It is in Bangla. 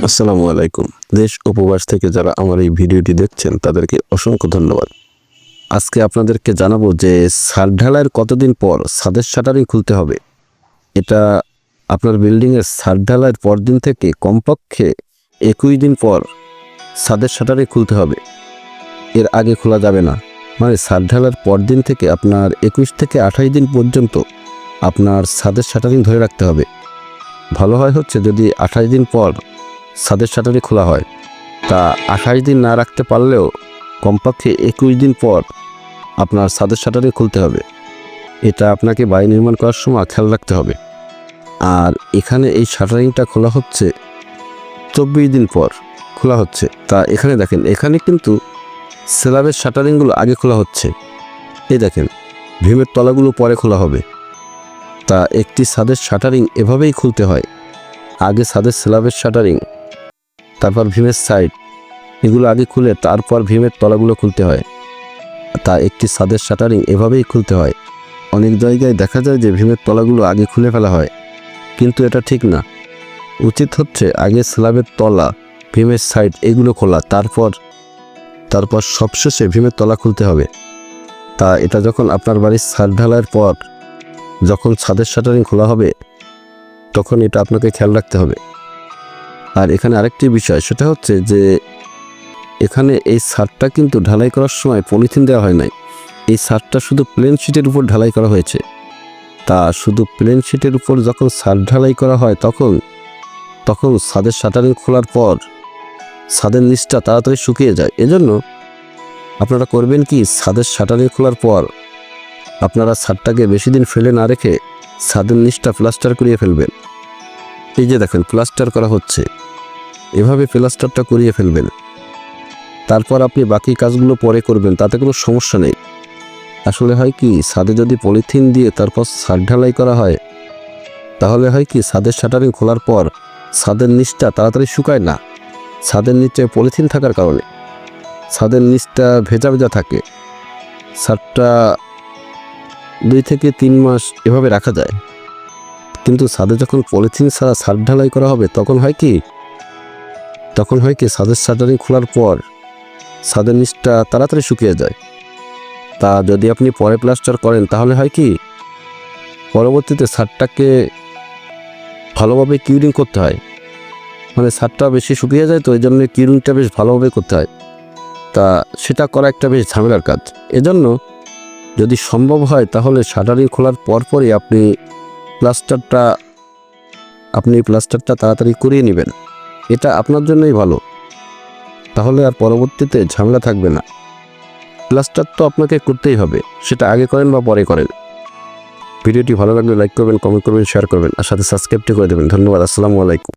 আসসালামু আলাইকুম। দেশ উপবাস থেকে যারা আমার এই ভিডিওটি দেখছেন তাদেরকে অসংখ্য ধন্যবাদ। আজকে আপনাদেরকে জানাবো যে ছাদ ঢালাইয়ের কতদিন পর ছাদের শাটারিং খুলতে হবে। এটা আপনার বিল্ডিংয়ের ছাদ ঢালাইয়ের পরদিন থেকে কমপক্ষে 21 দিন পর ছাদের শাটারিং খুলতে হবে, এর আগে খোলা যাবে না। মানে ছাদ ঢালাইয়ের পরদিন থেকে আপনার 21 থেকে 28 দিন পর্যন্ত আপনার ছাদের শাটারিং ধরে রাখতে হবে। ভালো হয় হচ্ছে যদি 28 দিন পর ছাদের শাটারিং খোলা হয়, তা 28 দিন না রাখতে পারলেও কমপক্ষে 21 দিন পর আপনার ছাদের শাটারিং খুলতে হবে। এটা আপনাকে বাড়ি নির্মাণ করার সময় খেয়াল রাখতে হবে। আর এখানে এই শাটারিংটা খোলা হচ্ছে 24 দিন পর খোলা হচ্ছে। তা এখানে দেখেন, এখানে কিন্তু স্ল্যাবের শাটারিংগুলো আগে খোলা হচ্ছে। এই দেখেন, ভীমের তলাগুলো পরে খোলা হবে। তা একটি ছাদের শাটারিং এভাবেই খুলতে হয়। আগে ছাদের স্ল্যাবের শাটারিং, তারপর ভীমের সাইড, এগুলো আগে খুলে তারপর ভীমের তলাগুলো খুলতে হয়। তা একটি ছাদের শাটারিং এভাবেই খুলতে হয়। অনেক জায়গায় দেখা যায় যে ভীমের তলাগুলো আগে খুলে ফেলা হয়, কিন্তু এটা ঠিক না। উচিত হচ্ছে আগে স্ল্যাবের তলা, ভীমের সাইড এগুলো খোলা, তারপর সবশেষে ভীমের তলা খুলতে হবে। তা এটা যখন আপনার বাড়ির ছাদ ঢালাইয়ের পর যখন ছাদের শাটারিং খোলা হবে, তখন এটা আপনাকে খেয়াল রাখতে হবে। আর এখানে আরেকটি বিষয়, সেটা হচ্ছে যে এখানে এই ছাদটা কিন্তু ঢালাই করার সময় পলিথিন দেওয়া হয় নাই। এই ছাদটা শুধু প্লেন শিটের উপর ঢালাই করা হয়েছে। তা শুধু প্লেন শিটের উপর যখন ছাদ ঢালাই করা হয় তখন ছাদের শাটারিং খোলার পর ছাদের নিচটা তাড়াতাড়ি শুকিয়ে যায়। এজন্য আপনারা করবেন কি, ছাদের শাটারিং খোলার পর আপনারা ছাদটাকে বেশি দিন ফেলে না রেখে ছাদের নিচটা প্লাস্টার করিয়ে ফেলবেন। এই যে দেখেন, প্লাস্টার করা হচ্ছে, এভাবে প্লাস্টারটা করিয়ে ফেলবেন। তারপর আপনি বাকি কাজগুলো পরে করবেন, তাতে কোনো সমস্যা নেই। আসলে হয় কি, ছাদে যদি পলিথিন দিয়ে তারপর ছাদ ঢালাই করা হয়, তাহলে হয় কি, ছাদের শাটারিং খোলার পর ছাদের নিচটা তাড়াতাড়ি শুকায় না। ছাদের নিচে পলিথিন থাকার কারণে ছাদের নিচটা ভেজা ভেজা থাকে। ছাদটা 2 থেকে 3 মাস এভাবে রাখা যায়। কিন্তু ছাদে যখন পলিথিন ছাড়া ছাদ ঢালাই করা হবে, তখন হয় কি ছাদের শাটারিং খোলার পর ছাদের নিচটা তাড়াতাড়ি শুকিয়ে যায়। তা যদি আপনি পরে প্লাস্টার করেন, তাহলে হয় কি, পরবর্তীতে ছাদটাকে ভালোভাবে কিউরিং করতে হয়। মানে ছাদটা বেশি শুকিয়ে যায়, তো এই জন্য কিউরিংটা বেশ ভালোভাবে করতে হয়। তা সেটা করা একটা বেশ ঝামেলার কাজ। এজন্য যদি সম্ভব হয় তাহলে শাটারিং খোলার পরপরই আপনি প্লাস্টারটা তাড়াতাড়ি করিয়ে নেবেন। এটা আপনার জন্যই ভালো, তাহলে আর পরবর্তীতে ঝামেলা থাকবে না। প্লাস্টার তো আপনাকে করতেই হবে, সেটা আগে করেন বা পরে করেন। ভিডিওটি ভালো লাগলে লাইক করবেন, কমেন্ট করবেন, শেয়ার করবেন, আর সাথে সাবস্ক্রাইবটি করে দেবেন। ধন্যবাদ। আসসালামু আলাইকুম।